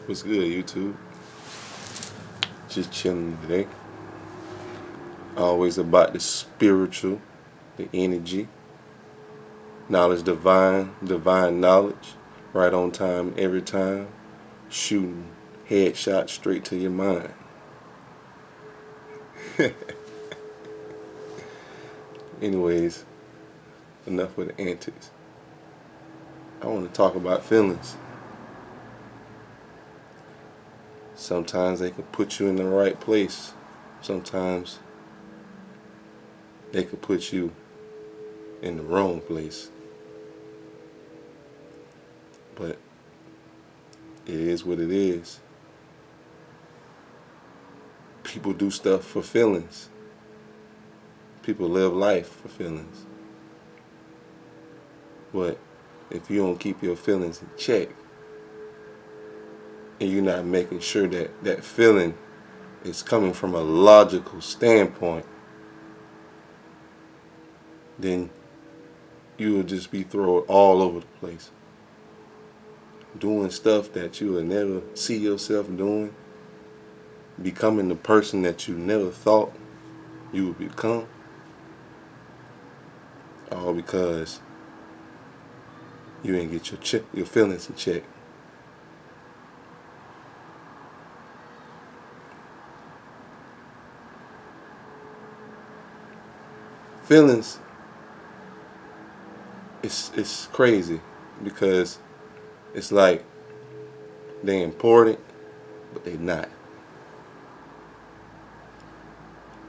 What's good, YouTube? Just chilling today. Always about the spiritual, the energy, knowledge divine knowledge, right on time every time, shooting headshots straight to your mind. Anyways, enough with the antics. I want to talk about feelings. Sometimes they can put you in the right place. Sometimes they can put you in the wrong place. But it is what it is. People do stuff for feelings. People live life for feelings. But if you don't keep your feelings in check, and you're not making sure that that feeling is coming from a logical standpoint, then you will just be thrown all over the place. Doing stuff that you will never see yourself doing. Becoming the person that you never thought you would become. All because you didn't get your feelings in check. Feelings, it's crazy because it's like they're important, but they're not.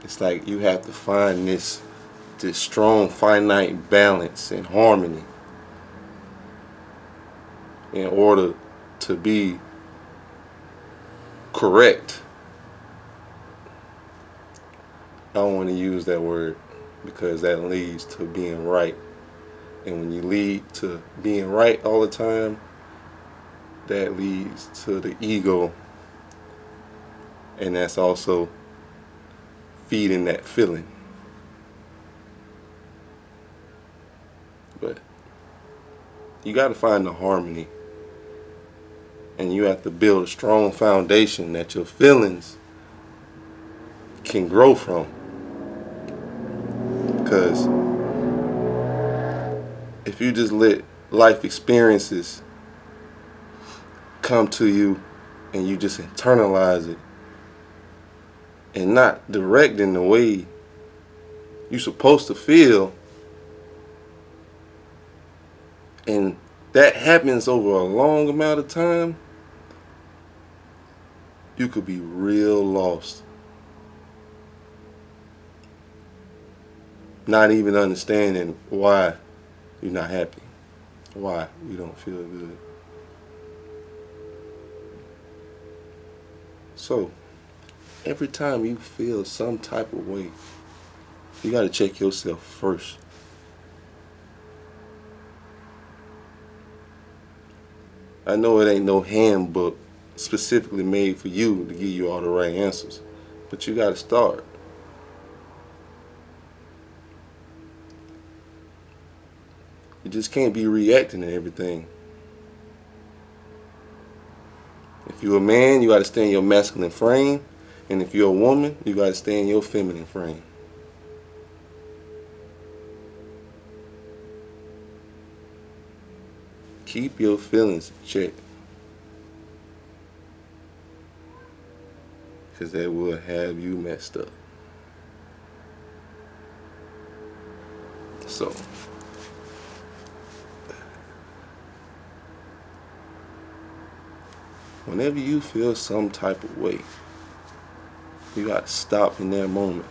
It's like you have to find this strong finite balance and harmony in order to be correct. I don't want to use that word because that leads to being right. And when you lead to being right all the time, that leads to the ego. And that's also feeding that feeling. But you got to find the harmony. And you have to build a strong foundation that your feelings can grow from. Because if you just let life experiences come to you and you just internalize it and not direct in the way you're supposed to feel, and that happens over a long amount of time, you could be real lost. Not even understanding why you're not happy, why you don't feel good. So, every time you feel some type of way, you got to check yourself first. I know it ain't no handbook specifically made for you to give you all the right answers, but you got to start. You just can't be reacting to everything. If you're a man, you got to stay in your masculine frame. And if you're a woman, you got to stay in your feminine frame. Keep your feelings in check. Because that will have you messed up. So, whenever you feel some type of way, you got to stop in that moment.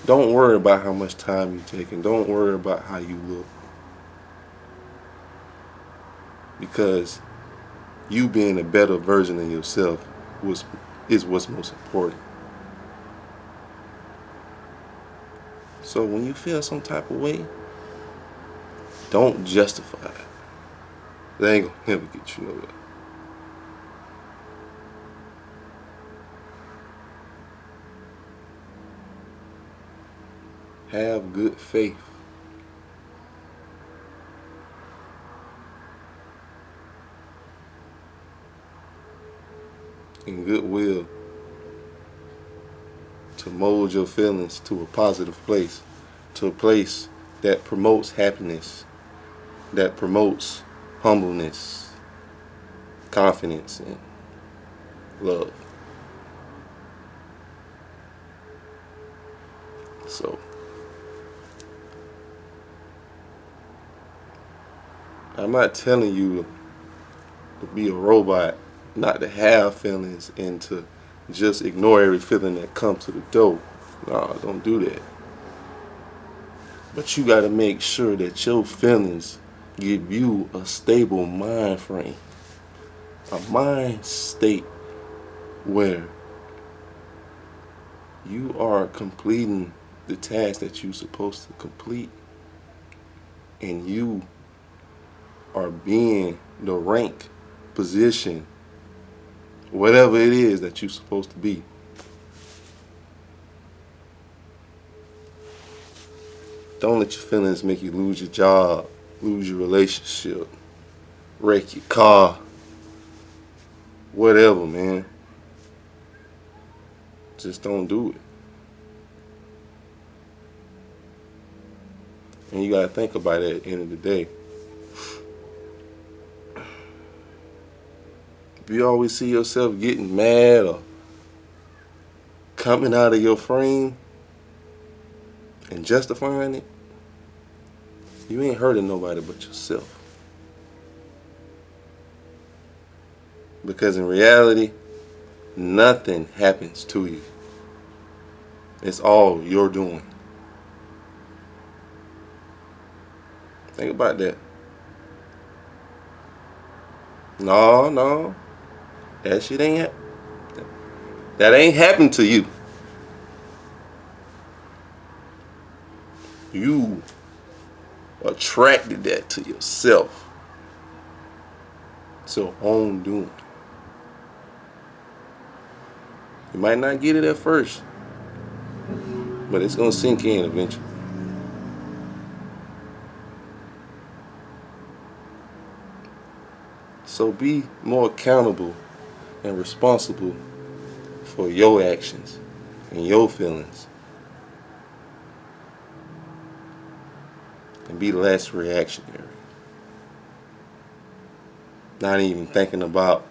Don't worry about how much time you're taking. Don't worry about how you look. Because you being a better version of yourself is what's most important. So when you feel some type of way, don't justify it. That ain't gonna never get you nowhere. Have good faith. and goodwill to mold your feelings to a positive place, to a place that promotes happiness, that promotes humbleness, confidence, and love. So, I'm not telling you to be a robot, not to have feelings, and to just ignore every feeling that comes to the door. No, don't do that. But you got to make sure that your feelings give you a stable mind frame, a mind state where you are completing the task that you're supposed to complete, and you are being the rank, position, whatever it is that you're supposed to be. Don't let your feelings make you lose your job, lose your relationship, wreck your car, whatever, man. Just don't do it. And you gotta think about it at the end of the day. If you always see yourself getting mad or coming out of your frame and justifying it, you ain't hurting nobody but yourself. Because in reality, nothing happens to you. It's all you're doing. Think about that. No. That shit that ain't happened to you. You attracted that to yourself. So own doing. You might not get it at first, but it's gonna sink in eventually. So be more accountable and responsible for your actions and your feelings. And be less reactionary. Not even thinking about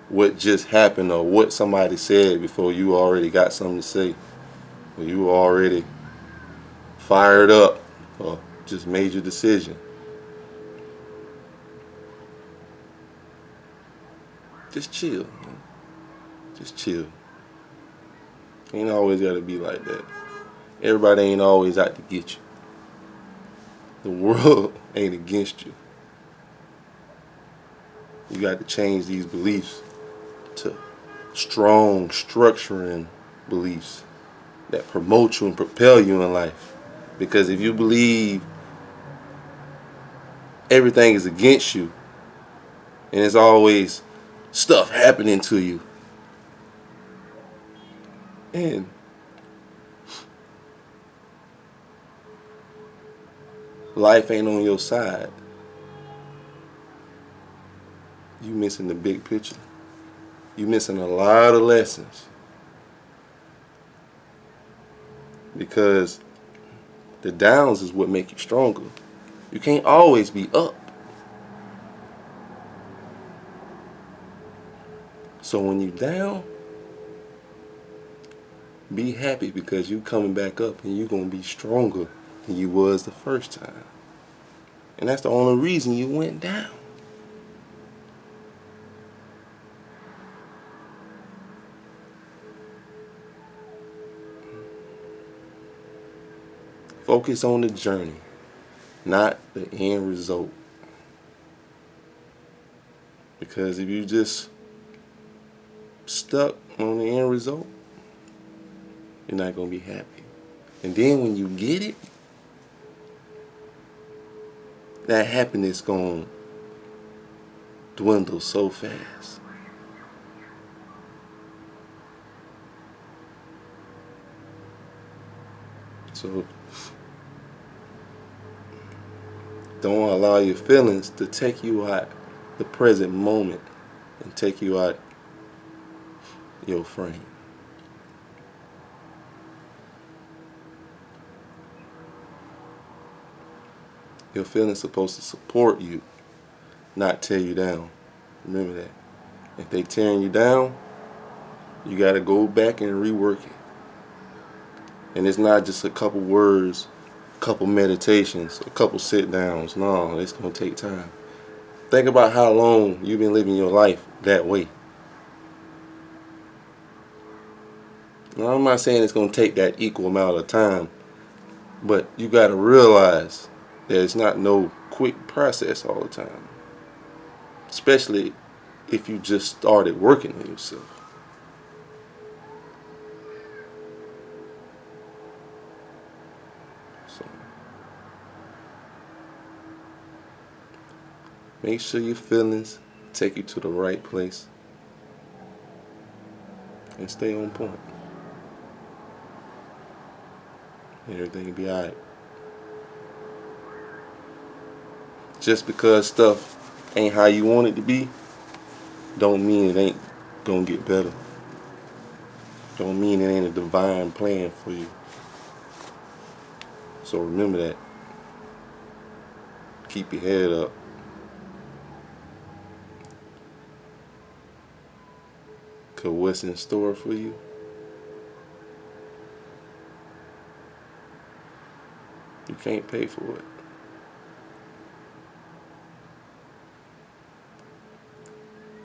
what just happened or what somebody said before you already got something to say. Or you were already fired up or just made your decision. Just chill, man. Just chill. Ain't always gotta be like that. Everybody ain't always out to get you. The world ain't against you. You got to change these beliefs to strong, structuring beliefs that promote you and propel you in life. Because if you believe everything is against you and it's always stuff happening to you, and life ain't on your side, you missing the big picture. You missing a lot of lessons. Because the downs is what make you stronger. You can't always be up. So when you down, be happy because you coming back up and you gonna be stronger than you was the first time. And that's the only reason you went down. Focus on the journey, not the end result. Because if you just stuck on the end result, you're not going to be happy. And then when you get it, that happiness going to dwindle so fast. So don't allow your feelings to take you out the present moment and take you out your frame. Your feelings supposed to support you, not tear you down. Remember that. If they tearing you down, you got to go back and rework it. And it's not just a couple words, a couple meditations, a couple sit downs. No, it's going to take time. Think about how long you've been living your life that way. Now, I'm not saying it's going to take that equal amount of time, but you got to realize that it's not no quick process all the time. Especially if you just started working on yourself. So make sure your feelings take you to the right place and stay on point. Everything will be alright. Just because stuff ain't how you want it to be, don't mean it ain't gonna get better. Don't mean it ain't a divine plan for you. So remember that. Keep your head up. Cause what's in store for you, you can't pay for it.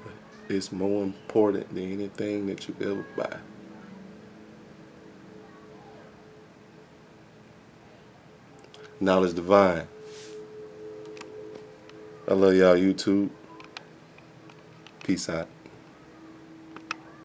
But it's more important than anything that you ever buy. Knowledge divine. I love y'all, YouTube. Peace out.